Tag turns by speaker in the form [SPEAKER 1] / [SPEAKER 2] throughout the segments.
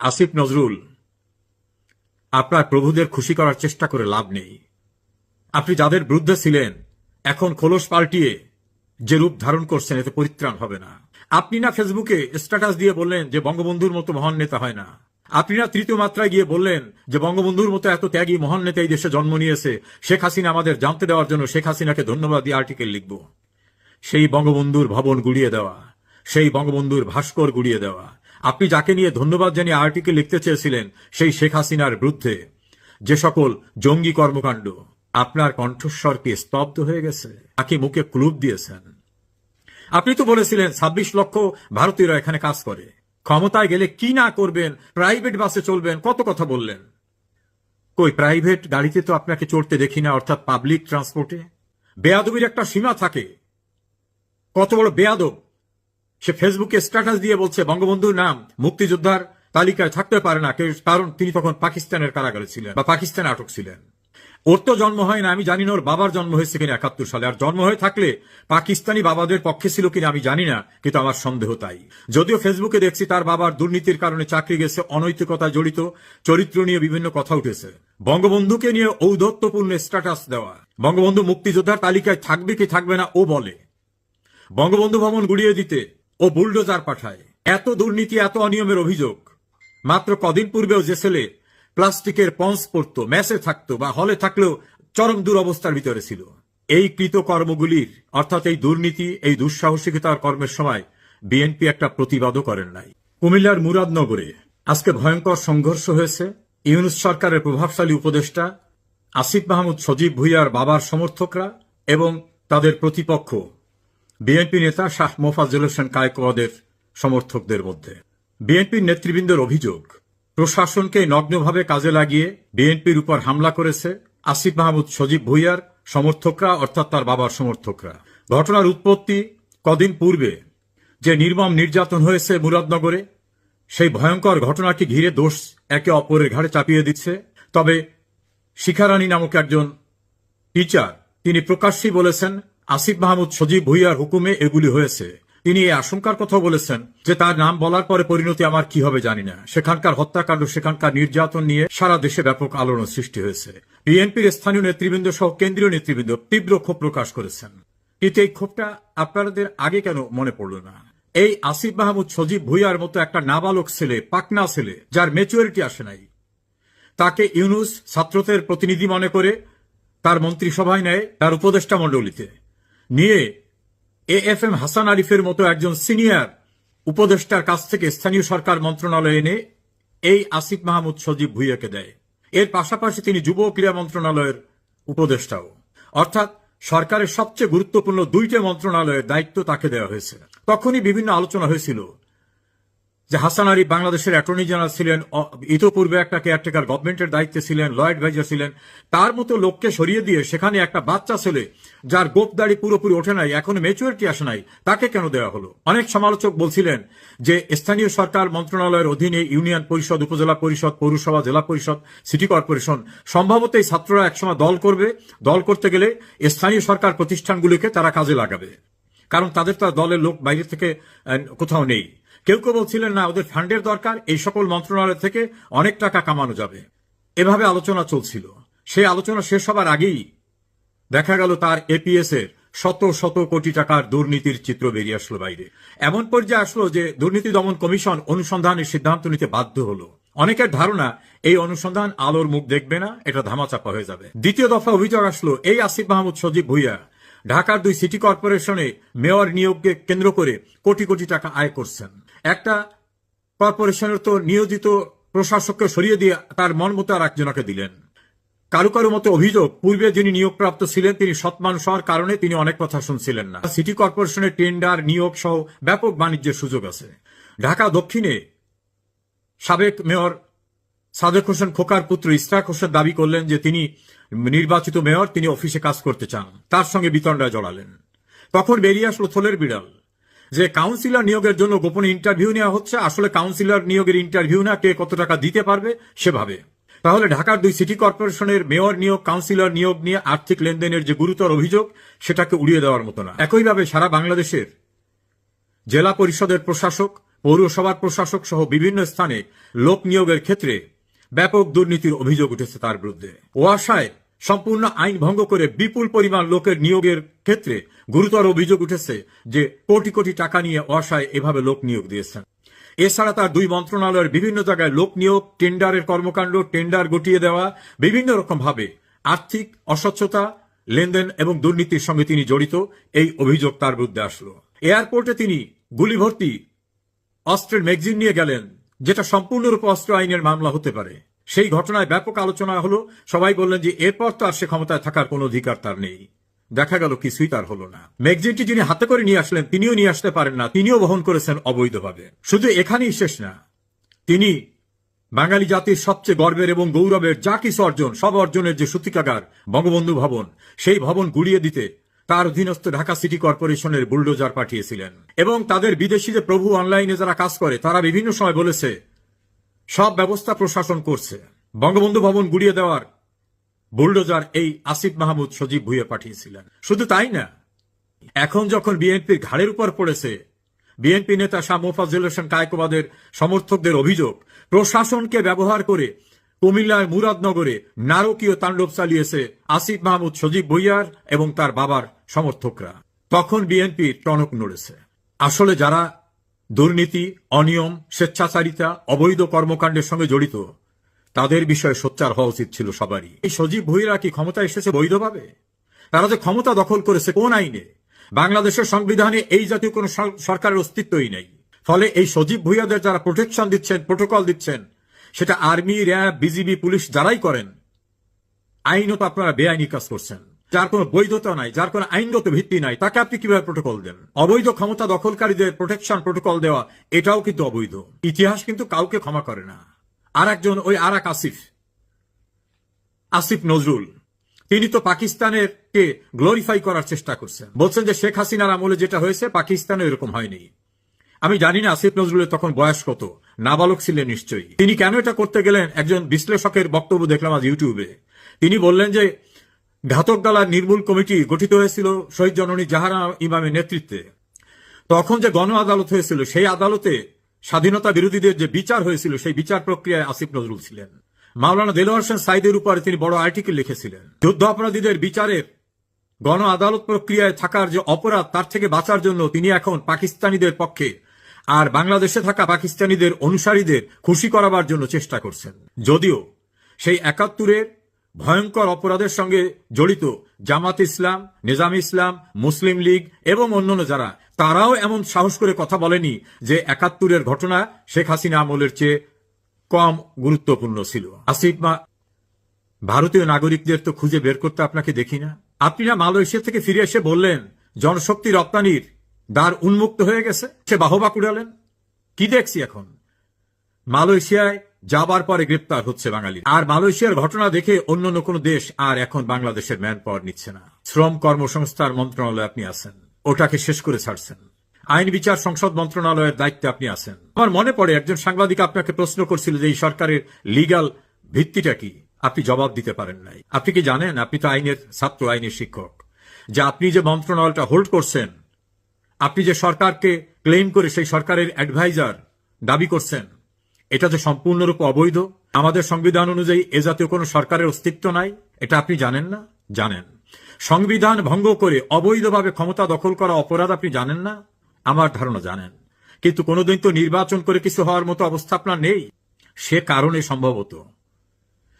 [SPEAKER 1] আসিফ নজরুল, আপনার প্রভুদের খুশি করার চেষ্টা করে লাভ নেই। আপনি যাদের বিরুদ্ধে ছিলেন এখন খোলস পাল্টিয়ে যে রূপ ধারণ করছেন এতে পরিত্রাণ হবে না। আপনি না ফেসবুকে স্ট্যাটাস দিয়ে বললেন যে বঙ্গবন্ধুর মতো মহান নেতা হয় না। আপনি না তৃতীয় মাত্রায় গিয়ে বললেন যে বঙ্গবন্ধুর মতো এত ত্যাগী মহান নেতা এই দেশে জন্ম নিয়েছে, শেখ হাসিনা আমাদের জানতে দেওয়ার জন্য শেখ হাসিনাকে ধন্যবাদ দিয়ে আর্টিকেল লিখব। সেই বঙ্গবন্ধুর ভবন গুড়িয়ে দেওয়া, সেই বঙ্গবন্ধুর ভাস্কর গুড়িয়ে দেওয়া, আপনি যাকে নিয়ে ধন্যবাদ জানিয়ে আর্টিকেল লিখতে চেয়েছিলেন সেই শেখ হাসিনার বিরুদ্ধে যে সকল জঙ্গি কর্মকাণ্ড, আপনার কণ্ঠস্বর কি স্তব্ধ হয়ে গেছে নাকি মুখে ক্লুব দিয়েছেন? আপনি তো বলেছিলেন ২৬ লক্ষ ভারতীয়রা এখানে কাজ করে, ক্ষমতায় গেলে কি না করবেন, প্রাইভেট বাসে চলবেন, কত কথা বললেন। কই প্রাইভেট গাড়িতে তো আপনাকে চড়তে দেখি না, অর্থাৎ পাবলিক ট্রান্সপোর্টে। বেয়াদবির একটা সীমা থাকে। কত বড় বেয়াদব সে ফেসবুকে স্ট্যাটাস দিয়ে বলছে বঙ্গবন্ধুর নাম মুক্তিযোদ্ধার তালিকায় থাকতে পারে না কেউ, কারণ তিনি তখন পাকিস্তানের কারাগারে ছিলেন বা পাকিস্তানে আটক ছিলেন। ওর তো জন্ম হয় না, আমি জানি না ওর বাবার জন্ম হয়েছে কিনা ৭১ সালে, আর জন্ম হয়ে থাকলে পাকিস্তানি বাবাদের পক্ষে ছিল কিনা আমি জানি না, কিন্তু আমার সন্দেহ তাই। যদিও ফেসবুকে দেখছি তার বাবার দুর্নীতির কারণে চাকরি গেছে, অনৈতিকতায় জড়িত, চরিত্র নিয়ে বিভিন্ন কথা উঠেছে। বঙ্গবন্ধুকে নিয়ে ঔদ্ধত্যপূর্ণ স্ট্যাটাস দেওয়া, বঙ্গবন্ধু মুক্তিযোদ্ধার তালিকায় থাকবে কি থাকবে না ও বলে, বঙ্গবন্ধু ভবন গুড়িয়ে দিতে ও বুলডোজার পাঠায়। এত দুর্নীতি, এত অনিয়মের অভিযোগ। মাত্র কদিন পূর্বেও যে ছেলে প্লাস্টিকের পন্স পরতো, মেসে থাকতো বা হলে থাকলেও চরম দুরবস্থার ভিতরে ছিল। এই কৃতকর্মগুলির অর্থাৎ এই দুর্নীতি, এই দুঃসাহসিকতার কর্মের সময় বিএনপি একটা প্রতিবাদও করেন নাই। কুমিল্লার মুরাদনগরে আজকে ভয়ঙ্কর সংঘর্ষ হয়েছে। ইউনূস সরকারের প্রভাবশালী উপদেষ্টা আসিফ মাহমুদ সজীব ভুঁইয়ার বাবার সমর্থকরা এবং তাদের প্রতিপক্ষ বিএনপি নেতা শাহ মোফাজ্জল হোসেন কায়কোয়াদের সমর্থকদের মধ্যে। বিএনপির নেতৃবৃন্দের অভিযোগ, প্রশাসনকে নগ্নভাবে কাজে লাগিয়ে বিএনপির উপর হামলা করেছে আসিফ মাহমুদ সজীব ভুঁইয়ার সমর্থকরা, অর্থাৎ তার বাবার সমর্থকরা। ঘটনার উৎপত্তি কদিন পূর্বে যে নির্মম নির্যাতন হয়েছে মুরাদনগরে, সেই ভয়ঙ্কর ঘটনাকে ঘিরে দোষ একে অপরের ঘাড়ে চাপিয়ে দিচ্ছে। তবে শিখারানী নামক একজন টিচার, তিনি প্রকাশ্যেই বলেছেন আসিফ মাহমুদ সজীব ভুঁইয়ার হুকুমে এগুলি হয়েছে। তিনি এই আশঙ্কার কথা বলেছেন যে তার নাম বলার পরে পরিণতি আমার কি হবে জানি না। সেখানকার হত্যাকাণ্ড, সেখানকার নির্যাতন নিয়ে সারা দেশে ব্যাপক আলোড়ন সৃষ্টি হয়েছে। বিএনপির স্থানীয় নেতৃবৃন্দ সহ কেন্দ্রীয় নেতৃবৃন্দ তীব্র ক্ষোভ প্রকাশ করেছেন। কিন্তু এই ক্ষোভটা আপনাদের আগে কেন মনে পড়ল না? এই আসিফ মাহমুদ সজীব ভুঁইয়ার মতো একটা নাবালক ছেলে, পাকনা ছেলে, যার ম্যাচুরিটি আসে নাই, তাকে ইউনূস ছাত্রদের প্রতিনিধি মনে করে তার মন্ত্রিসভায় নেয়, তার উপদেষ্টা মণ্ডলীতে নিয়ে AFM হাসান আরিফের মতো একজন সিনিয়র উপদেষ্টার কাছ থেকে স্থানীয় সরকার মন্ত্রণালয়ে এনে এই আসিফ মাহমুদ সজীব ভুঁইয়াকে দেয়। এর পাশাপাশি তিনি যুব ও ক্রীড়া মন্ত্রণালয়ের উপদেষ্টাও, অর্থাৎ সরকারের সবচেয়ে গুরুত্বপূর্ণ দুইটা মন্ত্রণালয়ের দায়িত্ব তাকে দেওয়া হয়েছে। তখনই বিভিন্ন আলোচনা হয়েছিল যে হাসান আরিফ বাংলাদেশের অ্যাটর্নি জেনারেল ছিলেন, ইতোপূর্বে একটা কেয়ারটেকার গভর্নমেন্টের দায়িত্বে ছিলেন, ল অ্যাডভাইজার ছিলেন, তার মতো লোককে সরিয়ে দিয়ে সেখানে একটা বাচ্চা ছেলে যার গোপদাড়ি পুরোপুরি ওঠে নাই, এখনো ম্যাচুরিটি আসে নাই, তাকে কেন দেওয়া হলো? অনেক সমালোচক বলছিলেন যে স্থানীয় সরকার মন্ত্রণালয়ের অধীনে ইউনিয়ন পরিষদ, উপজেলা পরিষদ, পৌরসভা, জেলা পরিষদ, সিটি কর্পোরেশন, সম্ভবত এই ছাত্ররা একসময় দল করবে, দল করতে গেলে স্থানীয় সরকার প্রতিষ্ঠানগুলিকে তারা কাজে লাগাবে, কারণ তাদের তো দলের লোক বাইরে থেকে কোথাও নেই। কেউ কেউ বলছিলেন না, ওদের ফান্ডের দরকার, এই সকল মন্ত্রণালয় থেকে অনেক টাকা কামানো যাবে। এভাবে আলোচনা চলছিল। সেই আলোচনা শেষ হবার আগেই দেখা গেল তার এপিএস এর শত শত কোটি টাকার দুর্নীতির চিত্র বেরিয়ে আসলো বাইরে। এমন পর্যায়ে আসলো যে দুর্নীতি দমন কমিশন অনুসন্ধানের সিদ্ধান্ত নিতে বাধ্য হলো। অনেকের ধারণা এই অনুসন্ধান আলোর মুখ দেখবে না, এটা ধামাচাপা হয়ে যাবে। দ্বিতীয় দফা অভিযোগ আসলো এই আসিফ মাহমুদ সজীব ভুঁইয়া ঢাকার 2 সিটি কর্পোরেশনে মেয়র নিয়োগকে কেন্দ্র করে কোটি কোটি টাকা আয় করছেন। একটা কর্পোরেশনের তো নিয়োজিত প্রশাসককে সরিয়ে দিয়ে তার মন মতো আর একজনকে দিলেন। কারো কারো মতো অভিযোগ, পূর্বে যিনি নিয়োগপ্রাপ্ত ছিলেন তিনি সৎ মানুষ হওয়ার কারণে তিনি অনেক কথা শুনছিলেন না। সিটি কর্পোরেশনের টেন্ডার, নিয়োগ সহ ব্যাপক বাণিজ্যের সুযোগ আছে। ঢাকা দক্ষিণে সাবেক মেয়র সাদেক হোসেন খোকার পুত্র ইসরাক হোসেন দাবি করলেন যে তিনি নির্বাচিত মেয়র, তিনি অফিসে কাজ করতে চান, তার সঙ্গে বিতণ্ডায় জড়ালেন। তখন বেরিয়ে আসলো থলের বিড়াল যে কাউন্সিলর নিয়োগের জন্য গোপনে ইন্টারভিউ নেওয়া হচ্ছে। আসলে কাউন্সিলর নিয়োগের ইন্টারভিউ না, কে কত টাকা দিতে পারবে সেভাবে। তাহলে ঢাকার 2 সিটি কর্পোরেশনের মেয়র নিয়োগ, কাউন্সিলর নিয়োগ নিয়ে আর্থিক লেনদেনের যে গুরুতর অভিযোগ, সেটাকে উড়িয়ে দেওয়ার মতো না। একইভাবে সারা বাংলাদেশের জেলা পরিষদের প্রশাসক, পৌরসভার প্রশাসক সহ বিভিন্ন স্থানে লোক নিয়োগের ক্ষেত্রে ব্যাপক দুর্নীতির অভিযোগ উঠেছে তার বিরুদ্ধে। ওয়াসায় সম্পূর্ণ আইন ভঙ্গ করে বিপুল পরিমাণ লোকের নিয়োগের ক্ষেত্রে গুরুতর অভিযোগ উঠেছে যে কোটি কোটি টাকা নিয়ে ওয়াসায় এভাবে লোক নিয়োগ দিয়েছেন। এছাড়া তার দুই মন্ত্রণালয়ের বিভিন্ন জায়গায় লোক নিয়োগ, টেন্ডারের কর্মকাণ্ড, টেন্ডার গটিয়ে দেওয়া, বিভিন্ন রকম ভাবে আর্থিক অস্বচ্ছতা, লেনদেন এবং দুর্নীতির সঙ্গে তিনি জড়িত, এই অভিযোগ তার বিরুদ্ধে আসলো। এয়ারপোর্টে তিনি গুলি ভর্তি অস্ত্রের ম্যাগজিন নিয়ে গেলেন, যেটা সম্পূর্ণরূপে অস্ত্র আইনের মামলা হতে পারে। সেই ঘটনায় ব্যাপক আলোচনা হলো। সবাই বললেন যে এরপর তো আর সে ক্ষমতায় থাকার কোনো অধিকার তার নেই। দেখা গেল কিছুই তার হলো না। ম্যাগজিনটি যিনি হাতে করে নিয়ে আসলেন তিনিও নিয়ে আসতে পারেন না, তিনিও বহন করেছেন অবৈধভাবে। শুধু এখানেই শেষ না, তিনি বাঙালি জাতির সবচেয়ে গর্বের এবং গৌরবের যা কিছু অর্জন, সব অর্জনের যে সূতিকাগার বঙ্গবন্ধু ভবন, সেই ভবন গুড়িয়ে দিতে তার অধীনস্থ ঢাকা সিটি কর্পোরেশনের বুলডোজার পাঠিয়েছিলেন। এবং তাদের বিদেশি যে প্রভু অনলাইনে যারা কাজ করে তারা বিভিন্ন সময় বলেছে সব ব্যবস্থা প্রশাসন করছে। বঙ্গবন্ধু ভবন গুড়িয়ে দেওয়ার বুলডোজার এই আসিফ মাহমুদ সজীব ভুঁইয়া পাঠিয়েছিলেন। শুধু তাই না, এখন যখন বিএনপির ঘাড়ের উপর পড়েছে, বিএনপি নেতা শাহ মোফাজ্জল হোসেন কায়কোবাদের সমর্থকদের অভিযোগ প্রশাসনকে ব্যবহার করে কুমিল্লার মুরাদনগরে নারকীয় তাণ্ডব চালিয়েছে আসিফ মাহমুদ সজীব ভুঁইয়ার এবং তার বাবার সমর্থকরা, তখন বিএনপি টনক নড়েছে। আসলে যারা দুর্নীতি, অনিয়ম, স্বেচ্ছাচারিতা, অবৈধ কর্মকাণ্ডের সঙ্গে জড়িত তাদের বিষয়ে সোচ্চার হওয়া উচিত ছিল সবারই। এই সজীব ভুঁইয়ারা কি ক্ষমতা এসেছে বৈধভাবে? তারা যে ক্ষমতা দখল করেছে কোন আইনে? বাংলাদেশের সংবিধানে এই জাতীয় কোন সরকারের অস্তিত্বই নেই। ফলে এই সজীব ভুঁইয়াদের যারা প্রোটেকশন দিচ্ছেন, প্রোটোকল দিচ্ছেন, সেটা আর্মি, র্যাব, বিজিবি, পুলিশ যারাই করেন, আইনত আপনারা বেআইনি কাজ করছেন। যার কোনো বৈধতা নাই, যার কোনো আইনগত ভিত্তি নাই, তাকে আপনি কিভাবে প্রোটোকল দেন? অবৈধ ক্ষমতা দখলকারীদের প্রোটেকশন, প্রোটোকল দেওয়া এটাও কিন্তু অবৈধ। ইতিহাস কিন্তু কাউকে ক্ষমা করে না। আর একজন ওই আর এক আসিফ নজরুল, তিনি তো পাকিস্তানের কে গ্লোরিফাই করার চেষ্টা করছেন, বলছেন যে শেখ হাসিনার আমলে যেটা হয়েছে পাকিস্তানে এরকম হয়নি। আমি জানি না আসিফ নজরুলের তখন বয়স কত, নাবালক ছিলেন নিশ্চয়ই। তিনি কেন এটা করতে গেলেন? একজন বিশ্লেষকের বক্তব্য দেখলাম আজ ইউটিউবে। তিনি বললেন যে ঘাতক দালার নির্মূল কমিটি গঠিত হয়েছিল শহীদ জননী জাহারা ইমামের নেতৃত্বে। তখন যে গণ আদালত হয়েছিল, সেই আদালতে স্বাধীনতা বিরোধীদের যে বিচার হয়েছিল, সেই বিচার প্রক্রিয়ায় আসিফ নজরুল ছিলেন। মাওলানা দেলোয়ার হোসেন সাইদের উপরে তিনি বড় আর্টিকেল লিখেছিলেন। যুদ্ধ অপরাধীদের বিচারের গণ আদালত প্রক্রিয়ায় থাকার যে অপরাধ, তার থেকে বাঁচার জন্য তিনি এখন পাকিস্তানিদের পক্ষে আর বাংলাদেশে থাকা পাকিস্তানিদের অনুসারীদের খুশি করাবার জন্য চেষ্টা করছেন। যদিও সেই ৭১-এর ভয়ঙ্কর অপরাধের সঙ্গে জড়িত জামাত ইসলাম, নিজাম ইসলাম, মুসলিম লীগ এবং অন্যান্য যারা, তারাও এমন সাহস করে কথা বলেনি যে ৭১-এর ঘটনা শেখ হাসিনা আমলের চেয়ে কম গুরুত্বপূর্ণ ছিল। আসিফ ভারতীয় নাগরিকদের তো খুঁজে বের করতে আপনাকে দেখি না। আপনি না মালয়েশিয়া থেকে ফিরে এসে বললেন জনশক্তি রপ্তানির দ্বার উন্মুক্ত হয়ে গেছে, সে বাহবা কুড়ালেন। কি দেখছি এখন? মালয়েশিয়ায় যাবার পরে গ্রেপ্তার হচ্ছে বাঙালি। আর মালয়েশিয়ার ঘটনা দেখে অন্যান্য কোন দেশ আর এখন বাংলাদেশের ম্যান পাওয়ার নিচ্ছে না। শ্রম কর্মসংস্থান মন্ত্রণালয়ে আপনি আছেন, ওটাকে শেষ করে ছাড়ছেন। আইন বিচার সংসদ মন্ত্রণালয়ের দায়িত্বে আপনি আছেন। আমার মনে পড়ে একজন সাংবাদিক আপনাকে প্রশ্ন করছিল যে এই সরকারের লিগ্যাল ভিত্তিটা কি, আপনি জবাব দিতে পারেন নাই। আপনি কি জানেন, আপনি তো আইনের ছাত্র, আইনের শিক্ষক, যে আপনি যে মন্ত্রণালয়টা হোল্ড করছেন, আপনি যে সরকারকে ক্লেম করে সেই সরকারের অ্যাডভাইজার দাবি করছেন, এটা যে সম্পূর্ণরূপে অবৈধ। আমাদের সংবিধান অনুযায়ী এ জাতীয় কোনো সরকারের অস্তিত্ব নাই, এটা আপনি জানেন না? জানেন। সংবিধান ভঙ্গ করে অবৈধভাবে ক্ষমতা দখল করা অপরাধ আপনি জানেন না? আমার ধারণা জানেন। কিন্তু কোনোদিন তো নির্বাচন করে কিছু হওয়ার মতো অবস্থা আপনার নেই। সে কারণে সম্ভবত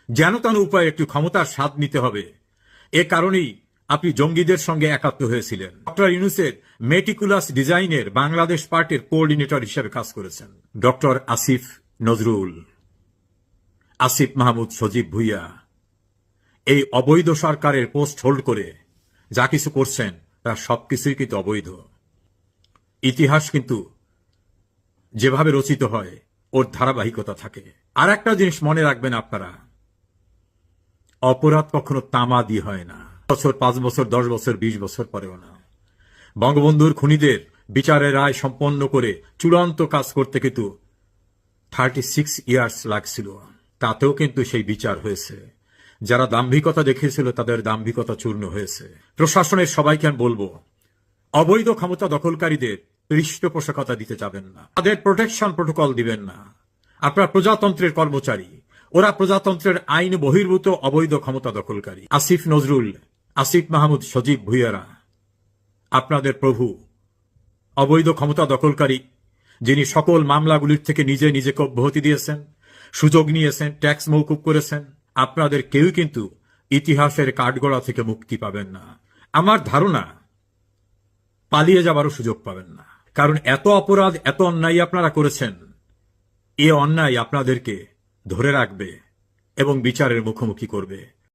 [SPEAKER 1] যেন তেন উপায়ে একটু ক্ষমতার স্বাদ নিতে হবে, এ কারণেই আপনি জঙ্গিদের সঙ্গে একাত্ম হয়েছিলেন। ডক্টর ইউনূসের মেটিকুলাস ডিজাইনের বাংলাদেশ পার্টির কোঅর্ডিনেটর হিসেবে কাজ করেছেন। ডক্টর আসিফ নজরুল, আসিফ মাহমুদ সজীব ভুঁইয়া এই অবৈধ সরকারের পোস্ট হোল্ড করে যা কিছু করছেন তার সবকিছুই কিন্তু অবৈধ। ইতিহাস কিন্তু যেভাবে রচিত হয় ওর ধারাবাহিকতা থাকে। আর একটা জিনিস মনে রাখবেন আপনারা, অপরাধ কখনো তামা দিয়ে হয় না। বছর, 5 বছর, 10 বছর, 20 বছর পরেও না। বঙ্গবন্ধুর খুনিদের বিচারের রায় সম্পন্ন করে চূড়ান্ত কাজ করতে কিন্তু 36 ইয়ার্স লাগছিল, তাতেও কিন্তু সেই বিচার হয়েছে। যারা দাম্ভিকতা দেখিয়েছিল তাদের দাম্ভিকতা চূর্ণ হয়েছে। প্রশাসনের সবাইকে আমি বলবো, অবৈধ ক্ষমতা দখলকারীদের পৃষ্ঠপোষকতা দিতে যাবেন না, তাদের প্রোটেকশন প্রোটোকল দিবেন না। আপনারা প্রজাতন্ত্রের কর্মচারী, ওরা প্রজাতন্ত্রের আইন বহির্ভূত অবৈধ ক্ষমতা দখলকারী। আসিফ নজরুল, আসিফ মাহমুদ, সজীব ভুইয়ারা আপনাদের প্রভু, অবৈধ ক্ষমতা দখলকারী, যিনি সকল মামলাগুলির থেকে নিজেকে অব্যাহতি দিয়েছেন, সুযোগ নিয়েছেন, ট্যাক্স মওকুফ করেছেন। আপনাদের কেউই কিন্তু ইতিহাসের কাঠগড়া থেকে মুক্তি পাবেন না। আমার ধারণা পালিয়ে যাবারও সুযোগ পাবেন না, কারণ এত অপরাধ, এত অন্যায় আপনারা করেছেন। এ অন্যায় আপনাদেরকে ধরে রাখবে এবং বিচারের মুখোমুখি করবে।